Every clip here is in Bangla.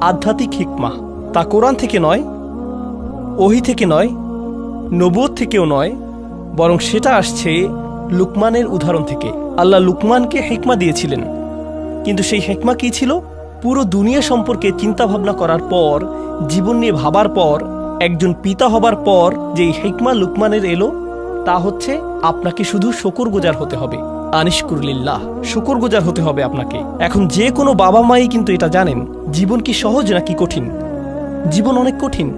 আধ্যাত্মিক হিকমা। তা কোরআন থেকে নয়, ওহী থেকে নয়, নবুয়ত থেকেও নয়, বরং সেটা আসছে লুকমানের উদাহরণ থেকে। আল্লাহ লুকমানকে হিকমা দিয়েছিলেন, কিন্তু সেই হিকমা কী ছিল? পুরো দুনিয়া সম্পর্কে চিন্তা ভাবনা করার পর, জীবন নিয়ে ভাবার পর, একজন পিতা হবার পর যে হিকমা লুকমানের এলো, তা হচ্ছে আপনাকে শুধু শুকরগুজার হতে হবে। আনিশকুরলিল্লাহ, শুকরগুজার হতে হবে আপনাকে। এখন যে কোনো বাবা মাই কিন্তু এটা জানেন, জীবন কি সহজ নাকি কঠিন? জীবন অনেক কঠিন।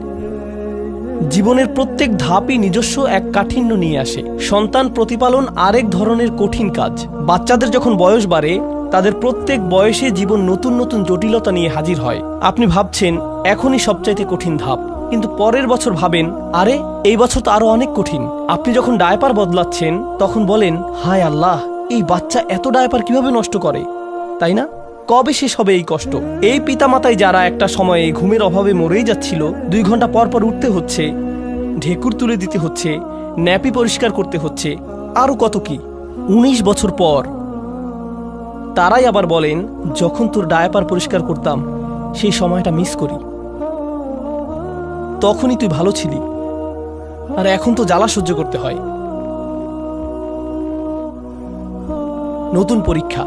জীবনের প্রত্যেক ধাপই নিজস্ব এক কাঠিন্য নিয়ে আসে। সন্তান প্রতিপালন আরেক ধরনের কঠিন কাজ। বাচ্চাদের যখন বয়স বাড়ে, তাদের প্রত্যেক বয়সে জীবন নতুন নতুন জটিলতা নিয়ে হাজির হয়। আপনি ভাবছেন এখনই সবচাইতে কঠিন ধাপ, কিন্তু পরের বছর ভাবেন আরে এই বছর তো আরো অনেক কঠিন। আপনি যখন ডায়পার বদলাচ্ছেন তখন বলেন হায় আল্লাহ, এই বাচ্চা এত ডায়পার কিভাবে নষ্ট করে, তাই না? কবে শেষ হবে এই কষ্ট? এই পিতামাতায় যারা একটা সময়ে ঘুমের অভাবে মরেই যাচ্ছিল, 2 ঘন্টা পর পর উঠতে হচ্ছে, ঢেকুর তুলে দিতে হচ্ছে, ন্যাপি পরিষ্কার করতে হচ্ছে, আরো কত কি। 19 বছর পর তারাই আবার বলেন যখন তোর ডায়াপার পরিষ্কার করতাম সেই সময়টা মিস করি, তখনই তুই ভালো ছিলি, আর এখন তো জ্বালা সহ্য করতে হয়। নতুন পরীক্ষা।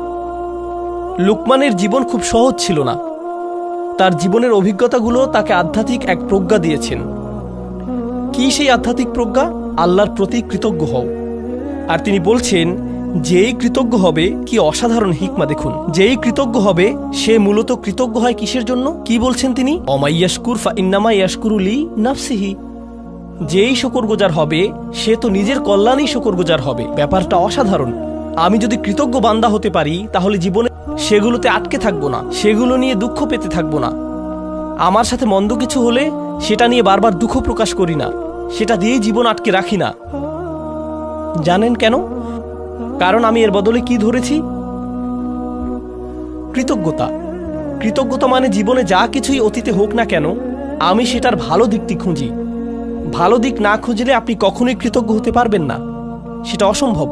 লুকমানের জীবন খুব সহজ ছিল না। তার জীবনের অভিজ্ঞতাগুলো তাকে আধ্যাত্মিক এক প্রজ্ঞা দিয়েছেন। কি সেই আধ্যাত্মিক প্রজ্ঞা? আল্লাহর প্রতি কৃতজ্ঞ হও। আর তিনি বলছেন যেই কৃতজ্ঞ হবে, কি অসাধারণ হিকমা দেখুন, যেই কৃতজ্ঞ হবে সে মূলত কৃতজ্ঞ হয় কিসের জন্য? কি বলছেন তিনি? অমাইয়াশকুর ফা ইন্নামা ইয়াশকুরু লি নাফসিহি। যেই শুকরগুজার হবে সে তো নিজের কল্যাণেই শুকরগুজার হবে। ব্যাপারটা অসাধারণ। আমি যদি কৃতজ্ঞ বান্দা হতে পারি, তাহলে জীবনে সেগুলোতে আটকে থাকবো না, সেগুলো নিয়ে দুঃখ পেতে থাকবো না। আমার সাথে মন্দ কিছু হলে সেটা নিয়ে বারবার দুঃখ প্রকাশ করি না, সেটা দিয়েই জীবন আটকে রাখি না। জানেন কেন? কারণ আমি এর বদলে কি ধরেছি? কৃতজ্ঞতা। কৃতজ্ঞতা মানে জীবনে যা কিছুই অতীতে হোক না কেন, আমি সেটার ভালো দিকটি খুঁজি। ভালো দিক না খুঁজলে আপনি কখনোই কৃতজ্ঞ হতে পারবেন না, সেটা অসম্ভব।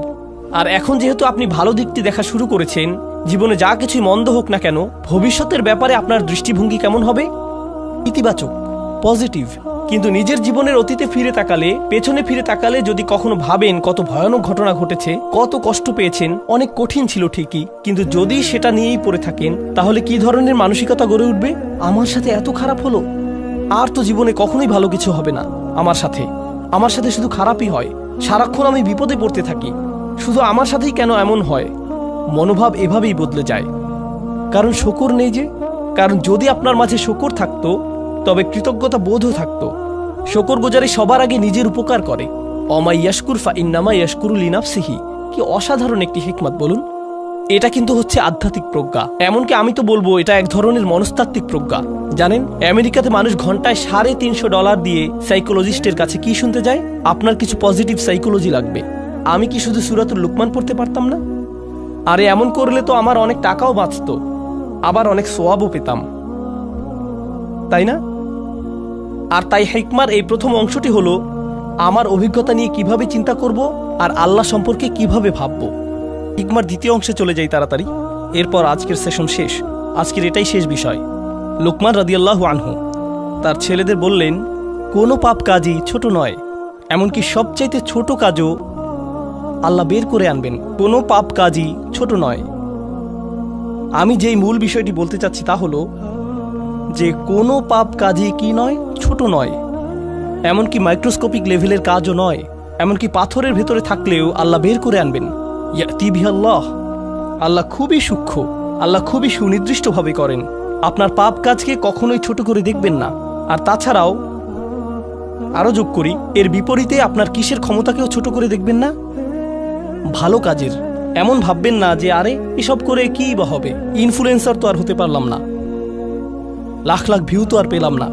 আর এখন যেহেতু আপনি ভালো দিকটি দেখা শুরু করেছেন, জীবনে যা কিছুই মন্দ হোক না কেন, ভবিষ্যতের ব্যাপারে আপনার দৃষ্টিভঙ্গি কেমন হবে? ইতিবাচক, পজিটিভ। কিন্তু নিজের জীবনের অতীতে ফিরে তাকালে, পেছনে ফিরে তাকালে যদি কখনো ভাবেন কত ভয়ানক ঘটনা ঘটেছে, কত কষ্ট পেয়েছেন, অনেক কঠিন ছিল ঠিকই, কিন্তু যদি সেটা নিয়েই পড়ে থাকেন, তাহলে কি ধরনের মানসিকতা গড়ে উঠবে? আমার সাথে এত খারাপ হলো, আর তো জীবনে কখনোই ভালো কিছু হবে না। আমার সাথে শুধু খারাপই হয়, সারাক্ষণ আমি বিপদে পড়তে থাকি, শুধু আমার সাথেই কেন এমন হয়? মনোভাব এভাবেই বদলে যায়। কারণ শুকর নেই যে। কারণ যদি আপনার মাঝে শুকর থাকতো, তবে কৃতজ্ঞতা বোধও থাকতো। শুকরগুজারি সবার আগে নিজের উপকার করে। অমাই ইয়াশকুর ফা ইন্নামা ইয়াশকুরু লিনাফসিহি। কি অসাধারণ একটি হিকমত বলুন। এটা কিন্তু হচ্ছে আধ্যাত্মিক প্রজ্ঞা। এমনকি আমি তো বলবো এটা এক ধরনের মনস্তাত্ত্বিক প্রজ্ঞা। জানেন, আমেরিকাতে মানুষ ঘন্টায় $350 দিয়ে সাইকোলজিস্টের কাছে কি শুনতে যায়? আপনার কিছু পজিটিভ সাইকোলজি লাগবে। আমি কি শুধু সূরাতুল লুকমান পড়তে পারতাম না? আরে এমন করলে তো আমার অনেক টাকাও বাঁচত, আবার অনেক সোয়াবও পেতাম, তাই না? আর তাই হিকমার এই প্রথম অংশটি হলো আমার অভিজ্ঞতা নিয়ে কিভাবে চিন্তা করব আর আল্লাহ সম্পর্কে কিভাবে ভাবব। হিকমার দ্বিতীয় অংশে চলে যাই তাড়াতাড়ি, এরপর আজকের সেশন শেষ। আজকের এটাই শেষ বিষয়। লুকমান রাদিয়াল্লাহু আনহু তার ছেলেদের বললেন, কোনো পাপ কাজই ছোট নয়, এমনকি সবচাইতে ছোট কাজও আল্লাহ বের করে আনবেন। কোনো পাপ কাজই ছোট নয়। আমি যেই মূল বিষয়টি বলতে চাচ্ছি তা হলো যে কোনো পাপ কাজই কি নয়, ছোট নয়, এমনকি মাইক্রোস্কোপিক লেভেলের কাজও নয়। এমনকি পাথরের ভেতরে থাকলেও আল্লাহ বের করে আনবেন। ইয়াতি বিহাল্লাহ। আল্লাহ খুবই সূক্ষ্ম, আল্লাহ খুবই সুনির্দিষ্টভাবে করেন। আপনার পাপ কাজকে কখনোই ছোট করে দেখবেন না। আর তাছাড়াও আরও যোগ করি, এর বিপরীতে আপনার কিসের ক্ষমতাকেও ছোট করে দেখবেন না? ভালো কাজের। এমন ভাববেন না যে আরে এসব করে কি বা হবে, ইনফ্লুয়েন্সার তো আর হতে পারলাম না, লাখ লাখ ভিউ তো আর পেলাম না।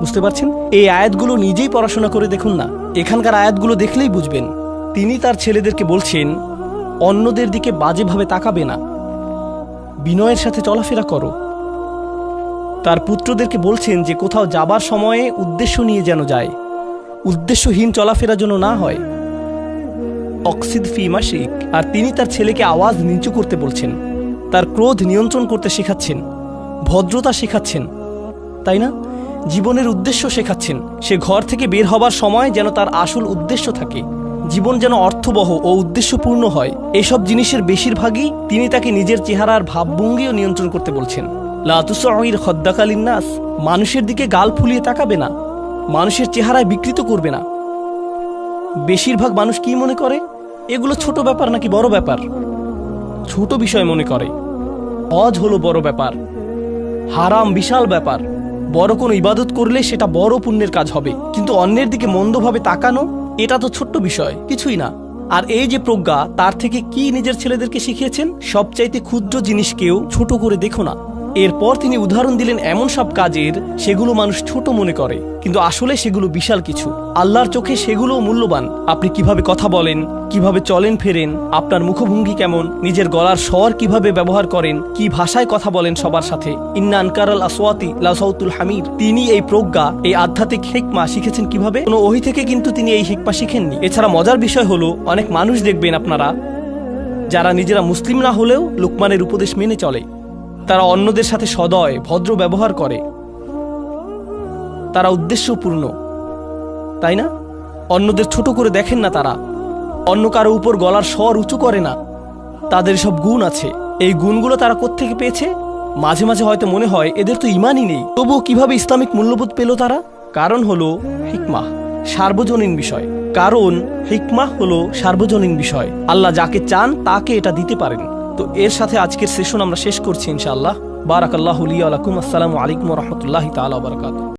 বুঝতে পারছেন? এই আয়াতগুলো নিজেই পড়াশোনা করে দেখুন না, এখানকার আয়াতগুলো দেখলেই বুঝবেন। তিনি তার ছেলেদেরকে বলছেন অন্যদের দিকে বাজেভাবে তাকাবে না, বিনয়ের সাথে চলাফেরা করো। তার পুত্রদেরকে বলছেন যে কোথাও যাবার সময়ে উদ্দেশ্য নিয়ে যেন যায়, উদ্দেশ্যহীন চলাফেরা যেন না হয়। অক্সিদ ফি মাশিক। আর তিনি তার ছেলেকে আওয়াজ নিচু করতে বলছেন, তার ক্রোধ নিয়ন্ত্রণ করতে শেখাচ্ছেন, ভদ্রতা শেখাচ্ছেন। তাই না? জীবনের উদ্দেশ্য শেখাচ্ছেন। সে ঘর থেকে বের হবার সময় যেন তার আসল উদ্দেশ্য থাকে, জীবন যেন অর্থবহ ও উদ্দেশ্যপূর্ণ হয়। এসব জিনিসের বেশিরভাগই তিনি তাকে নিজের চেহারার ভাবভঙ্গিও নিয়ন্ত্রণ করতে বলছেন। লা তুসাইর খদ্দাকা লিন্নাস, মানুষের দিকে গাল ফুলিয়ে তাকাবে না, মানুষের চেহারায় বিকৃত করবে না। বেশিরভাগ মানুষ কি মনে করে? এগুলো ছোট ব্যাপার নাকি বড় ব্যাপার? ছোট বিষয় মনে করে। হজ হলো বড় ব্যাপার, হারাম বিশাল ব্যাপার, বড় কোনো ইবাদত করলে সেটা বড় পুণ্যের কাজ হবে। কিন্তু অন্যের দিকে মন্দভাবে তাকানো, এটা তো ছোট্ট বিষয়, কিছুই না। আর এই যে প্রজ্ঞা, তার থেকে কি নিজের ছেলেদেরকে শিখিয়েছেন? সবচাইতে ক্ষুদ্র জিনিসকেও ছোট করে দেখো না। এরপর তিনি উদাহরণ দিলেন এমন সব কাজের, সেগুলো মানুষ ছোট মনে করে, কিন্তু আসলে সেগুলো বিশাল কিছু। আল্লাহর চোখে সেগুলো মূল্যবান। আপনি কিভাবে কথা বলেন, কিভাবে চলেন ফেরেন, আপনার মুখভঙ্গি কেমন, নিজের গলার স্বর কিভাবে ব্যবহার করেন, কি ভাষায় কথা বলেন সবার সাথে। ইন্না আনকারাল আসওয়াতি লাসাউতুল হামির। তিনি এই প্রজ্ঞা, এই আধ্যাত্মিক হিকমা শিখেছেন কিভাবে? কোনো ওহী থেকে কিন্তু তিনি এই হিকমা শিখেননি। এছাড়া মজার বিষয় হলো, অনেক মানুষ দেখবেন আপনারা, যারা নিজেরা মুসলিম না হলেও লুকমানের উপদেশ মেনে চলে। তারা অন্যদের সাথে সদয় ভদ্র ব্যবহার করে, তারা উদ্দেশ্যপূর্ণ, তাই না? অন্যদের ছোট করে দেখেন না, তারা অন্য কারো উপর গলার স্বর উঁচু করে না। তাদের সব গুণ আছে। এই গুণগুলো তারা কোত্থেকে পেয়েছে? মাঝে মাঝে হয়তো মনে হয় এদের তো ইমানই নেই, তবুও কিভাবে ইসলামিক মূল্যবোধ পেল তারা? কারণ হলো হিকমাহ, সার্বজনীন বিষয়। কারণ হিকমাহ হলো সার্বজনীন বিষয়। আল্লাহ যাকে চান তাকে এটা দিতে পারেন। তো এর সাথে আজকের সেশন আমরা শেষ করছি ইনশাআল্লাহ। বারাকাল্লাহু লি ওয়া লাকুম। আসসালামু আলাইকুম ওয়া রাহমাতুল্লাহি তাআলা ওয়া বারাকাতুহু।